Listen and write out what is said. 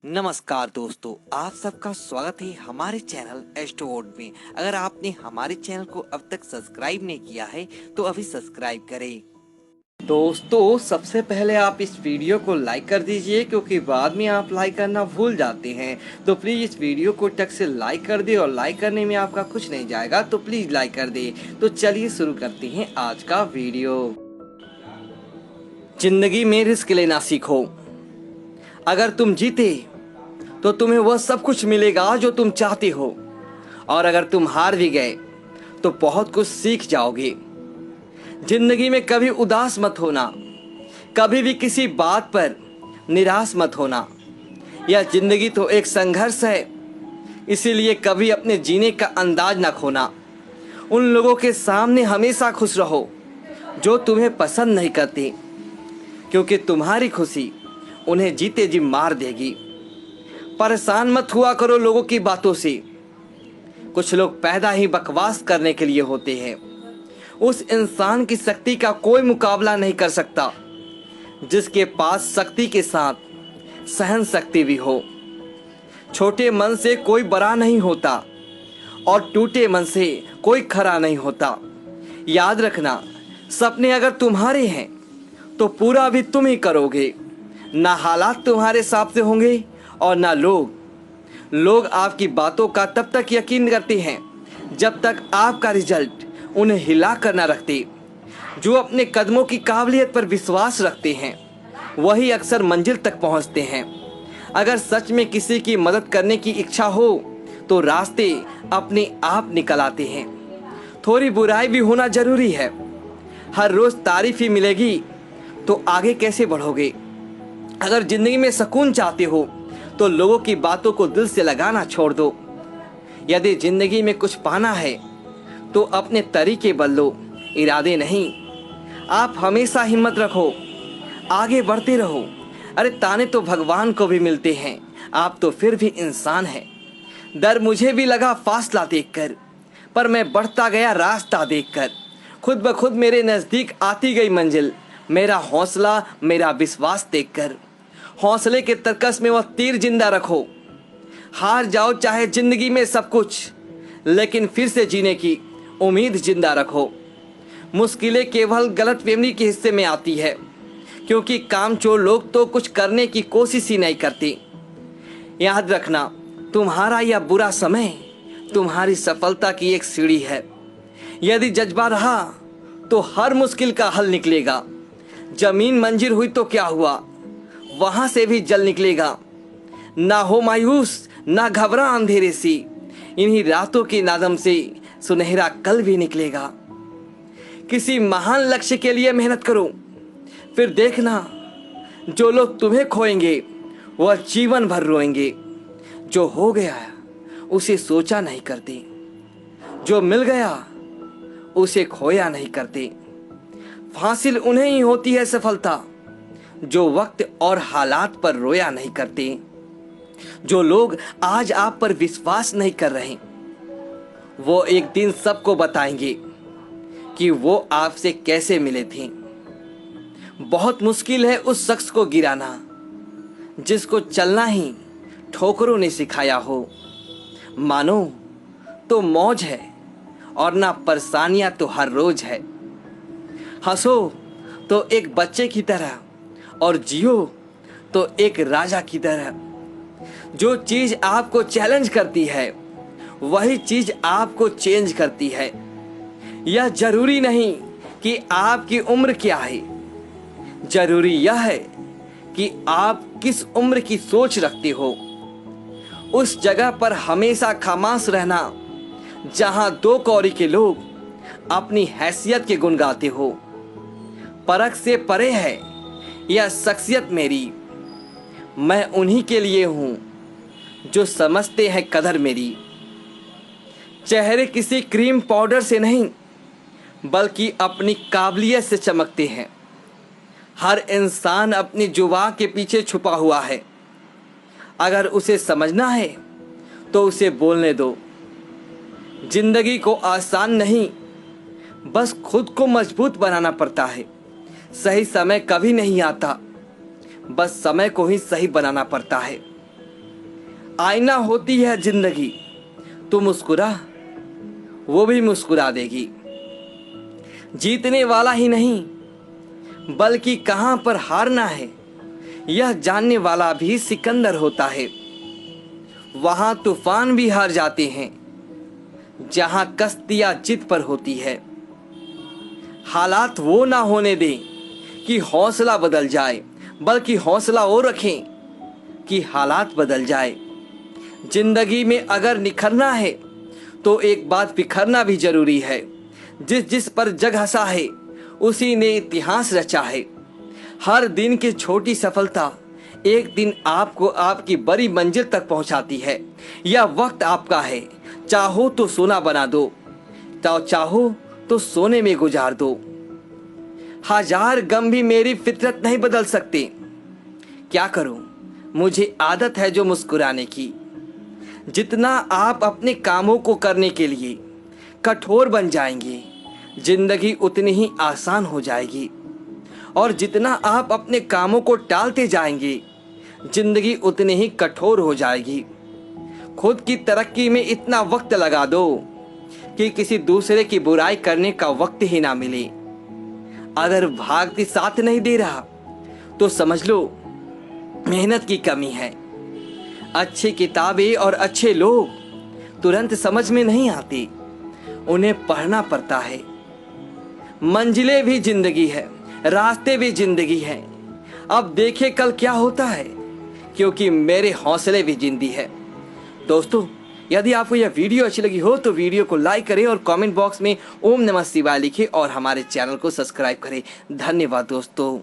नमस्कार दोस्तों, आप सबका स्वागत है हमारे चैनल एस्ट्रोवर्ड में। अगर आपने हमारे चैनल को अब तक सब्सक्राइब नहीं किया है तो अभी सब्सक्राइब करें। दोस्तों, सबसे पहले आप इस वीडियो को लाइक कर दीजिए, क्योंकि बाद में आप लाइक करना भूल जाते हैं। तो प्लीज़ इस वीडियो को टक से लाइक कर दे, और लाइक करने में आपका कुछ नहीं जाएगा, तो प्लीज़ लाइक कर दे। तो चलिए शुरू करते हैं आज का वीडियो। जिंदगी में रिस्क लेना सीखो। अगर तुम जीते तो तुम्हें वह सब कुछ मिलेगा जो तुम चाहते हो, और अगर तुम हार भी गए तो बहुत कुछ सीख जाओगे। जिंदगी में कभी उदास मत होना, कभी भी किसी बात पर निराश मत होना। यह जिंदगी तो एक संघर्ष है, इसीलिए कभी अपने जीने का अंदाज न खोना। उन लोगों के सामने हमेशा खुश रहो जो तुम्हें पसंद नहीं करते, क्योंकि तुम्हारी खुशी उन्हें जीते जी मार देगी। परेशान मत हुआ करो लोगों की बातों से। कुछ लोग पैदा ही बकवास करने के लिए होते हैं। उस इंसान की शक्ति का कोई मुकाबला नहीं कर सकता जिसके पास शक्ति के साथ सहन शक्ति भी हो। छोटे मन से कोई बड़ा नहीं होता, और टूटे मन से कोई खरा नहीं होता। याद रखना, सपने अगर तुम्हारे हैं तो पूरा भी तुम ही करोगे। ना हालात तुम्हारे साथ से होंगे और ना लोग आपकी बातों का तब तक यकीन करते हैं जब तक आपका रिजल्ट उन्हें हिला कर ना रखते। जो अपने कदमों की काबिलियत पर विश्वास रखते हैं वही अक्सर मंजिल तक पहुंचते हैं। अगर सच में किसी की मदद करने की इच्छा हो तो रास्ते अपने आप निकल आते हैं। थोड़ी बुराई भी होना जरूरी है। हर रोज तारीफ ही मिलेगी तो आगे कैसे बढ़ोगे। अगर जिंदगी में सुकून चाहते हो तो लोगों की बातों को दिल से लगाना छोड़ दो। यदि जिंदगी में कुछ पाना है तो अपने तरीके बदलो, इरादे नहीं। आप हमेशा हिम्मत रखो, आगे बढ़ते रहो। अरे ताने तो भगवान को भी मिलते हैं, आप तो फिर भी इंसान हैं। डर मुझे भी लगा फासला देखकर, पर मैं बढ़ता गया रास्ता देखकर। खुद ब खुद मेरे नज़दीक आती गई मंजिल, मेरा हौसला मेरा विश्वास देखकर। हौसले के तरकस में वह तीर जिंदा रखो। हार जाओ चाहे जिंदगी में सब कुछ, लेकिन फिर से जीने की उम्मीद जिंदा रखो। मुश्किलें केवल गलतफहमी के हिस्से में आती है, क्योंकि कामचोर लोग तो कुछ करने की कोशिश ही नहीं करते। याद रखना, तुम्हारा यह बुरा समय तुम्हारी सफलता की एक सीढ़ी है। यदि जज्बा रहा तो हर मुश्किल का हल निकलेगा। जमीन मंजिल हुई तो क्या हुआ, वहां से भी जल निकलेगा। ना हो मायूस, ना घबरा अंधेरे से, इन्हीं रातों के नादम से सुनहरा कल भी निकलेगा। किसी महान लक्ष्य के लिए मेहनत करो, फिर देखना जो लोग तुम्हें खोएंगे वह जीवन भर रोएंगे। जो हो गया उसे सोचा नहीं करते, जो मिल गया उसे खोया नहीं करते। हासिल उन्हें ही होती है सफलता जो वक्त और हालात पर रोया नहीं करते। जो लोग आज आप पर विश्वास नहीं कर रहे वो एक दिन सबको बताएंगे कि वो आपसे कैसे मिले थे। बहुत मुश्किल है उस शख्स को गिराना जिसको चलना ही ठोकरों ने सिखाया हो। मानो तो मौज है, और ना परेशानियां तो हर रोज है। हंसो तो एक बच्चे की तरह, और जियो तो एक राजा की तरह। जो चीज आपको चैलेंज करती है वही चीज आपको चेंज करती है। यह जरूरी नहीं कि आपकी उम्र क्या है, जरूरी यह है कि आप किस उम्र की सोच रखते हो। उस जगह पर हमेशा खामोश रहना जहां दो कौड़ी के लोग अपनी हैसियत के गुण गाते हो। परख से परे है यह शख्सियत मेरी, मैं उन्हीं के लिए हूं जो समझते हैं कदर मेरी। चेहरे किसी क्रीम पाउडर से नहीं बल्कि अपनी काबिलियत से चमकते हैं। हर इंसान अपनी जुबान के पीछे छुपा हुआ है। अगर उसे समझना है तो उसे बोलने दो। जिंदगी को आसान नहीं, बस खुद को मजबूत बनाना पड़ता है। सही समय कभी नहीं आता, बस समय को ही सही बनाना पड़ता है। आईना होती है जिंदगी, तू मुस्कुरा वो भी मुस्कुरा देगी। जीतने वाला ही नहीं बल्कि कहां पर हारना है यह जानने वाला भी सिकंदर होता है। वहां तूफान भी हार जाते हैं जहां कश्तियां जिद पर होती है। हालात वो ना होने दें कि हौसला बदल जाए, बल्कि हौसला वो रखें कि हालात बदल जाए। जिंदगी में अगर निखरना है तो एक बात बिखरना भी जरूरी है। जिस जिस पर जग हंसा है उसी ने इतिहास रचा है। हर दिन की छोटी सफलता एक दिन आपको आपकी बड़ी मंजिल तक पहुंचाती है। यह वक्त आपका है, चाहो तो सोना बना दो, तो चाहो तो सोने में गुजार दो। हजार गम भी मेरी फितरत नहीं बदल सकते। क्या करूं, मुझे आदत है जो मुस्कुराने की। जितना आप अपने कामों को करने के लिए कठोर बन जाएंगे, जिंदगी उतनी ही आसान हो जाएगी। और जितना आप अपने कामों को टालते जाएंगे, जिंदगी उतनी ही कठोर हो जाएगी। खुद की तरक्की में इतना वक्त लगा दो कि किसी दूसरे की बुराई करने का वक्त ही ना मिले। अगर भाग्य साथ नहीं दे रहा तो समझ लो मेहनत की कमी है। अच्छी किताबें और अच्छे लोग तुरंत समझ में नहीं आते, उन्हें पढ़ना पड़ता है। मंजिलें भी जिंदगी है, रास्ते भी जिंदगी है। अब देखे कल क्या होता है, क्योंकि मेरे हौसले भी जिंदी है। दोस्तों, यदि आपको यह वीडियो अच्छी लगी हो तो वीडियो को लाइक करें और कमेंट बॉक्स में ओम नमः शिवाय लिखें और हमारे चैनल को सब्सक्राइब करें। धन्यवाद दोस्तों।